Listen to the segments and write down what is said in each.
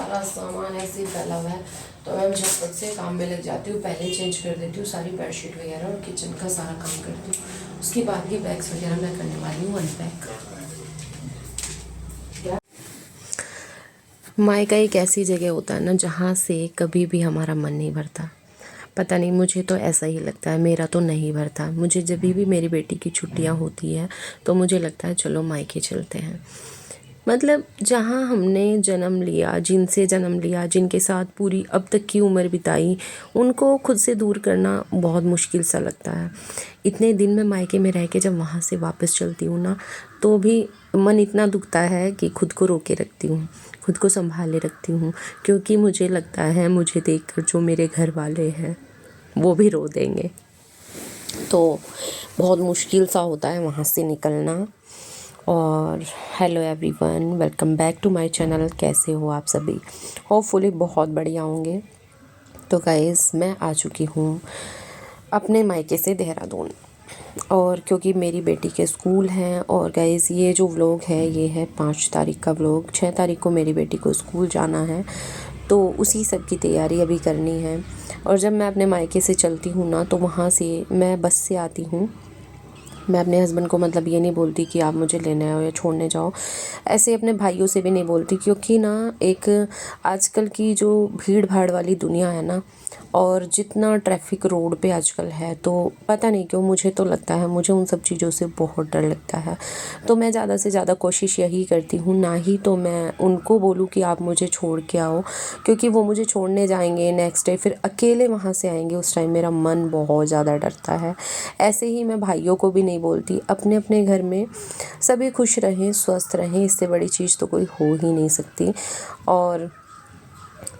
सारा सामान ऐसे ही फैला हुआ है, तो मैं झटपट से काम में लग जाती हूँ। पहले चेंज कर देती हूँ सारी बेडशीट वगैरह और किचन का सारा काम करती हूँ। उसके बाद ये बैग्स वगैरह मैं करने वाली हूँ अनपैक। मायका एक ऐसी जगह होता है ना जहाँ से कभी भी हमारा मन नहीं भरता। पता नहीं, मुझे तो ऐसा ही लगता है, मेरा तो नहीं भरता। मुझे जब भी मेरी बेटी की छुट्टियाँ होती हैं तो मुझे लगता है चलो मायके चलते हैं। मतलब जहाँ हमने जन्म लिया, जिनसे जन्म लिया, जिनके साथ पूरी अब तक की उम्र बिताई, उनको खुद से दूर करना बहुत मुश्किल सा लगता है। इतने दिन मैं मायके में रह के जब वहाँ से वापस चलती हूँ ना, तो भी मन इतना दुखता है कि खुद को रोके रखती हूँ, खुद को संभाले रखती हूँ, क्योंकि मुझे लगता है मुझे देखकर जो मेरे घर वाले हैं वो भी रो देंगे। तो बहुत मुश्किल सा होता है वहाँ से निकलना। और hello everyone, welcome back to my channel. कैसे हो आप सभी? होपफुली बहुत बढ़िया होंगे। तो गाइस, मैं आ चुकी हूँ अपने मायके से देहरादून, और क्योंकि मेरी बेटी के स्कूल हैं। और गाइस, ये जो व्लॉग है ये है 5 तारीख का व्लॉग। 6 तारीख को मेरी बेटी को स्कूल जाना है, तो उसी सब की तैयारी अभी करनी है। और जब मैं अपने मायके से चलती हूँ ना, तो वहाँ से मैं बस से आती हूँ। मैं अपने हस्बैंड को मतलब ये नहीं बोलती कि आप मुझे लेने आओ या छोड़ने जाओ। ऐसे अपने भाइयों से भी नहीं बोलती, क्योंकि ना एक आजकल की जो भीड़ भाड़ वाली दुनिया है ना, और जितना ट्रैफिक रोड पे आजकल है, तो पता नहीं क्यों मुझे तो लगता है, मुझे उन सब चीज़ों से बहुत डर लगता है। तो मैं ज़्यादा से ज़्यादा कोशिश यही करती हूँ, ना ही तो मैं उनको बोलूँ कि आप मुझे छोड़ के आओ, क्योंकि वो मुझे छोड़ने जाएंगे, नेक्स्ट डे फिर अकेले वहाँ से आएंगे, उस टाइम मेरा मन बहुत ज़्यादा डरता है। ऐसे ही मैं भाइयों को भी नहीं बोलती। अपने अपने घर में सभी खुश रहें, स्वस्थ रहें, इससे बड़ी चीज़ तो कोई हो ही नहीं सकती। और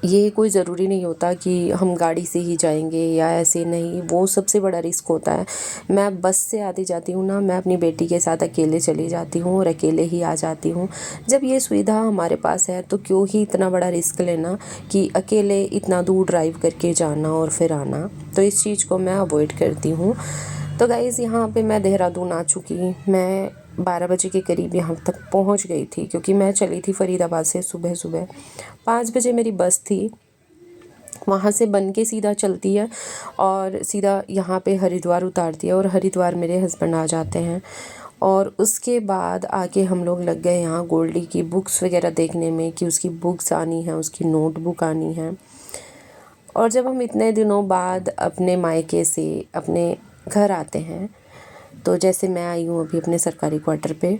ये कोई ज़रूरी नहीं होता कि हम गाड़ी से ही जाएंगे या ऐसे, नहीं, वो सबसे बड़ा रिस्क होता है। मैं बस से आती जाती हूँ ना, मैं अपनी बेटी के साथ अकेले चली जाती हूँ और अकेले ही आ जाती हूँ। जब ये सुविधा हमारे पास है तो क्यों ही इतना बड़ा रिस्क लेना कि अकेले इतना दूर ड्राइव करके जाना और फिर आना। तो इस चीज़ को मैं अवॉइड करती हूँ। तो गाइज़, यहाँ पे मैं देहरादून आ चुकी। मैं 12 बजे के करीब यहाँ तक पहुँच गई थी, क्योंकि मैं चली थी फरीदाबाद से सुबह सुबह। 5 बजे मेरी बस थी, वहाँ से बन के सीधा चलती है और सीधा यहाँ पे हरिद्वार उतारती है, और हरिद्वार मेरे हस्बैंड आ जाते हैं। और उसके बाद आके हम लोग लग गए यहाँ गोल्डी की बुक्स वगैरह देखने में, कि उसकी बुक्स आनी है, उसकी नोटबुक आनी है। और जब हम इतने दिनों बाद अपने मायके से अपने घर आते हैं, तो जैसे मैं आई हूँ अभी अपने सरकारी क्वार्टर पे,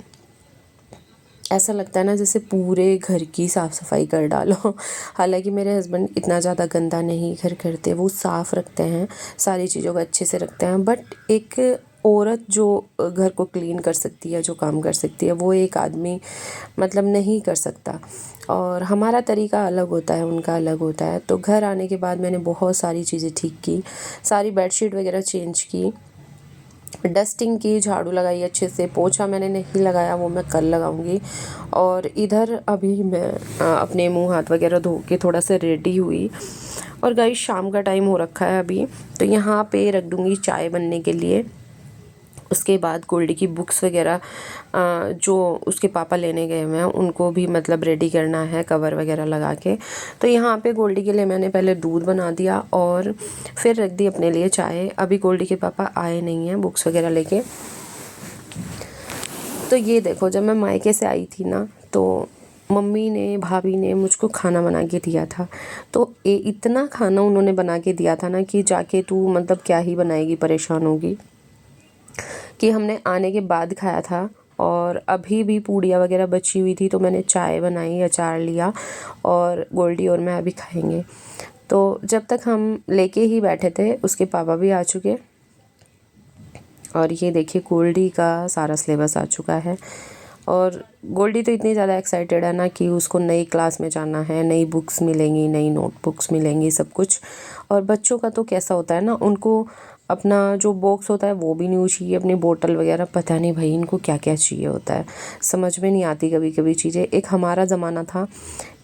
ऐसा लगता है ना जैसे पूरे घर की साफ़ सफाई कर डालो। हालांकि मेरे हस्बैंड इतना ज़्यादा गंदा नहीं घर करते, वो साफ़ रखते हैं, सारी चीज़ों को अच्छे से रखते हैं। बट एक औरत जो घर को क्लीन कर सकती है, जो काम कर सकती है, वो एक आदमी मतलब नहीं कर सकता। और हमारा तरीका अलग होता है, उनका अलग होता है। तो घर आने के बाद मैंने बहुत सारी चीज़ें ठीक की, सारी बेडशीट वगैरह चेंज की, डस्टिंग की, झाड़ू लगाई अच्छे से। पोछा मैंने नहीं लगाया, वो मैं कल लगाऊंगी। और इधर अभी मैं अपने मुंह हाथ वगैरह धो के थोड़ा सा रेडी हुई। और गाइस, शाम का टाइम हो रखा है अभी, तो यहाँ पे रख दूँगी चाय बनने के लिए। उसके बाद गोल्डी की बुक्स वगैरह जो उसके पापा लेने गए हुए हैं, उनको भी मतलब रेडी करना है, कवर वगैरह लगा के। तो यहाँ पे गोल्डी के लिए मैंने पहले दूध बना दिया और फिर रख दी अपने लिए चाय। अभी गोल्डी के पापा आए नहीं हैं बुक्स वगैरह लेके। तो ये देखो, जब मैं मायके से आई थी ना, तो मम्मी ने, भाभी ने मुझको खाना बना के दिया था। तो इतना खाना उन्होंने बना के दिया था ना कि जाके तू मतलब क्या ही बनाएगी, परेशान होगी। कि हमने आने के बाद खाया था, और अभी भी पूड़ियाँ वगैरह बची हुई थी, तो मैंने चाय बनाई, अचार लिया, और गोल्डी और मैं अभी खाएंगे। तो जब तक हम लेके ही बैठे थे, उसके पापा भी आ चुके। और ये देखिए, गोल्डी का सारा सिलेबस आ चुका है। और गोल्डी तो इतनी ज़्यादा एक्साइटेड है ना कि उसको नई क्लास में जाना है, नई बुक्स मिलेंगी, नई नोटबुक्स मिलेंगी, सब कुछ। और बच्चों का तो कैसा होता है ना, उनको अपना जो बॉक्स होता है वो भी नहीं चाहिए, अपनी बोतल वगैरह, पता नहीं भाई इनको क्या क्या चाहिए होता है, समझ में नहीं आती कभी कभी चीज़ें। एक हमारा ज़माना था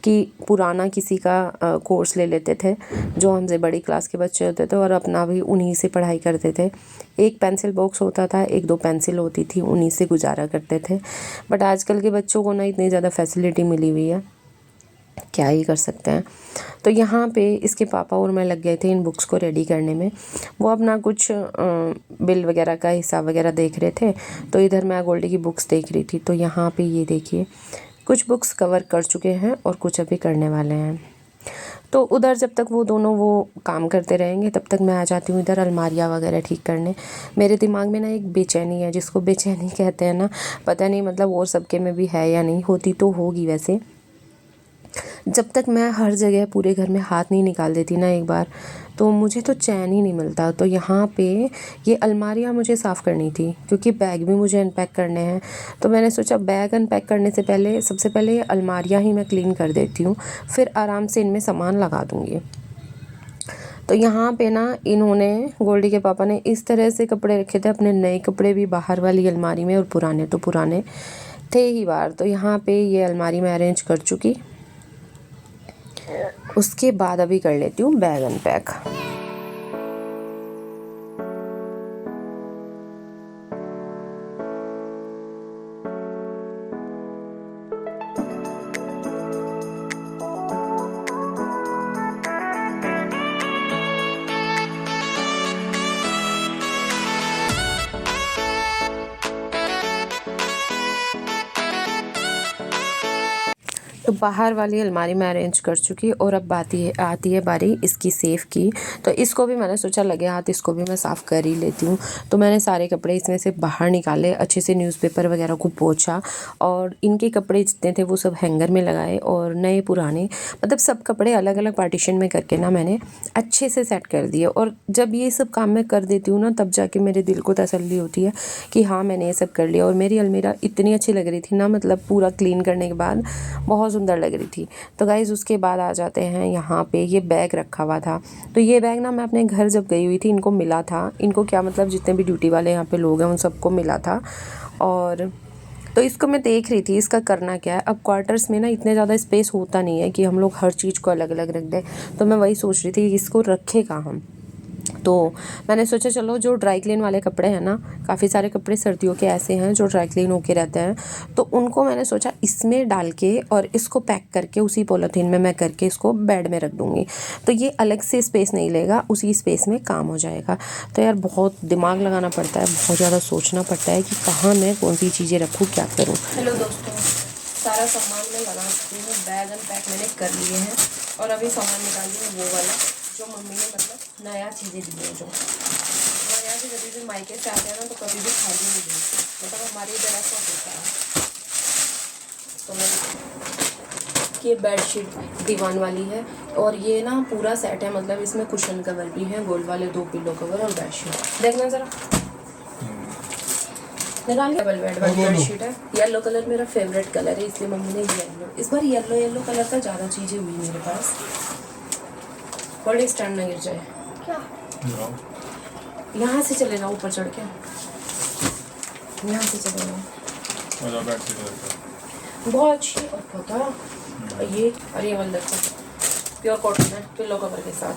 कि पुराना किसी का कोर्स ले लेते थे, जो हमसे बड़ी क्लास के बच्चे होते थे, और अपना भी उन्हीं से पढ़ाई करते थे। एक पेंसिल बॉक्स होता था, 1-2 पेंसिल होती थी, उन्हीं से गुजारा करते थे। बट आजकल के बच्चों को ना इतनी ज़्यादा फैसिलिटी मिली हुई है क्या ही कर सकते हैं। तो यहाँ पे इसके पापा और मैं लग गए थे इन बुक्स को रेडी करने में। वो अपना कुछ बिल वगैरह का हिसाब वगैरह देख रहे थे, तो इधर मैं गोल्डी की बुक्स देख रही थी। तो यहाँ पे ये देखिए कुछ बुक्स कवर कर चुके हैं और कुछ अभी करने वाले हैं। तो उधर जब तक वो दोनों वो काम करते रहेंगे तब तक मैं आ जाती हूँ इधर अलमारियाँ वगैरह ठीक करने। मेरे दिमाग में ना एक बेचैनी है, जिसको बेचैनी कहते हैं ना, पता नहीं मतलब और सबके में भी है या नहीं, होती तो होगी वैसे। जब तक मैं हर जगह पूरे घर में हाथ नहीं निकाल देती ना एक बार, तो मुझे तो चैन ही नहीं मिलता। तो यहाँ पे ये अलमारियाँ मुझे साफ़ करनी थी, क्योंकि बैग भी मुझे अनपैक करने हैं। तो मैंने सोचा बैग अनपैक करने से पहले सबसे पहले ये अलमारियाँ ही मैं क्लीन कर देती हूँ, फिर आराम से इनमें सामान लगा दूँगी। तो यहाँ पे ना इन्होंने, गोल्डी के पापा ने इस तरह से कपड़े रखे थे, अपने नए कपड़े भी बाहर वाली अलमारी में और पुराने तो पुराने थे ही बाहर। तो यहाँ पे ये अलमारी में अरेंज कर चुकी। उसके बाद अभी कर लेती हूँ बैग अनपैक। तो बाहर वाली अलमारी में अरेंज कर चुकी और अब आती है बारी इसकी सेफ़ की। तो इसको भी मैंने सोचा लगे हाथ इसको भी मैं साफ़ कर ही लेती हूँ। तो मैंने सारे कपड़े इसमें से बाहर निकाले, अच्छे से न्यूज़पेपर वगैरह को पोंछा और इनके कपड़े जितने थे वो सब हैंगर में लगाए और नए पुराने मतलब सब कपड़े अलग अलग पार्टीशन में करके ना मैंने अच्छे से सेट कर दिए। और जब ये सब काम मैं कर देती हूँ ना, तब जाके मेरे दिल को तसल्ली होती है कि हाँ मैंने ये सब कर लिया। और मेरी अलमीरा इतनी अच्छी लग रही थी ना, मतलब पूरा क्लीन करने के बाद बहुत सुंदर लग रही थी। तो गाइज़ उसके बाद आ जाते हैं यहाँ पे, ये बैग रखा हुआ था। तो ये बैग ना मैं अपने घर जब गई हुई थी इनको मिला था, इनको क्या मतलब जितने भी ड्यूटी वाले यहाँ पे लोग हैं उन सबको मिला था। और तो इसको मैं देख रही थी इसका करना क्या है। अब क्वार्टर्स में ना इतने ज़्यादा स्पेस होता नहीं है कि हम लोग हर चीज़ को अलग अलग रख दें। तो मैं वही सोच रही थी इसको रखे कहाँ हम। तो मैंने सोचा चलो जो ड्राई क्लीन वाले कपड़े हैं ना, काफ़ी सारे कपड़े सर्दियों के ऐसे हैं जो ड्राई क्लीन होके रहते हैं, तो उनको मैंने सोचा इसमें डाल के और इसको पैक करके उसी पॉलीथीन में मैं करके इसको बेड में रख दूँगी। तो ये अलग से स्पेस नहीं लेगा, उसी स्पेस में काम हो जाएगा। तो यार बहुत दिमाग लगाना पड़ता है, बहुत ज़्यादा सोचना पड़ता है कि कहाँ मैं कौन सी चीज़ें रखूँ, क्या करूँ। हेलो दोस्तों, सारा सामान मैं लगा चुकी हूँ, बैग अनपैक मैंने कर लिए हैं और अभी सामान निकाल लिया वो वाला जो मम्मी ने मतलब नया चीज़ें दी हैं। जो हमारे यहाँ से जब भी मायके से आते हैं ना तो कभी भी खाली नहीं दी, मतलब हमारे इधर ऐसा होता है। तो मैं ये बेडशीट दीवान वाली है और ये ना पूरा सेट है, मतलब इसमें कुशन कवर भी है, गोल्ड वाले 2 पिलो कवर और बेडशीट। देखना ज़रा निकालिए। डबल बेड वाली बेडशीट है, येलो कलर मेरा फेवरेट कलर है इसलिए मम्मी ने येलो, इस बार येलो कलर का ज़्यादा चीज़ें हुई मेरे पास। बड़े स्टैंड ना गिर जाए क्या? यहाँ से चले जाओ, ऊपर चढ़ के यहाँ से चले जाओ। बहुत अच्छी और पता ये, और ये वाला प्योर कॉटन है पिलो कवर के साथ।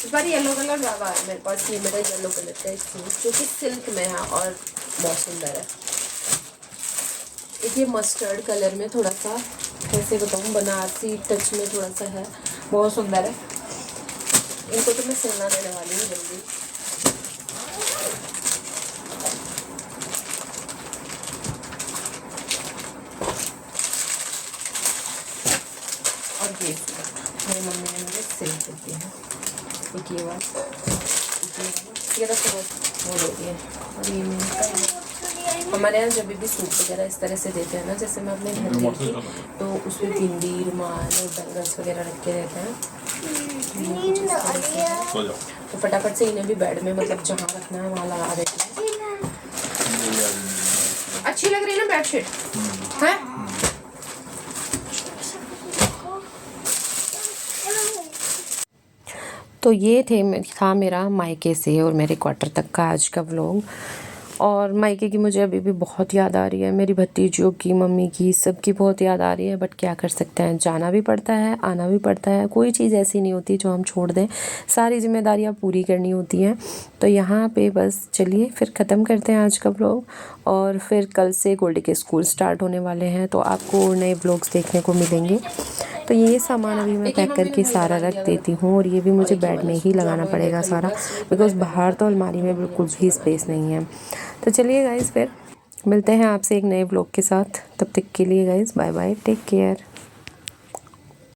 इस बार येलो कलर ज़्यादा है मेरे पास, ये मेरा येलो कलर का सूट जो कि सिल्क में है और बहुत सुंदर है। एक ये मस्टर्ड कलर में थोड़ा सा कैसे बताऊँ, बनारसी टच में थोड़ा सा है, बहुत सुंदर है। इनको तो मैं सिलना देने वाली हूँ जल्दी। और ये मेरी मम्मी ने मुझे सिल कर दिया है, एक ये वाला, ये तो वो दे दिए। और ये मैंने हमारे यहाँ जब भी सूट वगैरह इस तरह से देते हैं ना, जैसे मैं अपने घर गई थी तो उसमें बिंदी, रुमाल और बैंगल्स वगैरह रख के देते हैं। तो फटाफट से इन्हें भी बेड में मतलब जहाँ रखना है वहाँ लगा देते हैं। अच्छी लग रही है ना बेडशीट है? तो ये था मेरा मायके से और मेरे क्वार्टर तक का आज का व्लॉग। और मायके की मुझे अभी भी बहुत याद आ रही है, मेरी भतीजियों की, मम्मी की, सबकी बहुत याद आ रही है। बट क्या कर सकते हैं, जाना भी पड़ता है, आना भी पड़ता है। कोई चीज़ ऐसी नहीं होती जो हम छोड़ दें, सारी जिम्मेदारियां पूरी करनी होती हैं। तो यहाँ पे बस चलिए फिर ख़त्म करते हैं आज का व्लॉग। और फिर कल से गोल्डी के स्कूल स्टार्ट होने वाले हैं, तो आपको और नए व्लॉग्स देखने को मिलेंगे। तो ये सामान अभी मैं पैक करके सारा रख देती हूँ, और ये भी मुझे बेड में ही लगाना पड़ेगा सारा, बिकॉज़ बाहर तो अलमारी में बिल्कुल भी स्पेस नहीं है। तो चलिए गाइज़, फिर मिलते हैं आपसे एक नए व्लॉग के साथ। तब तक के लिए guys bye bye, take care.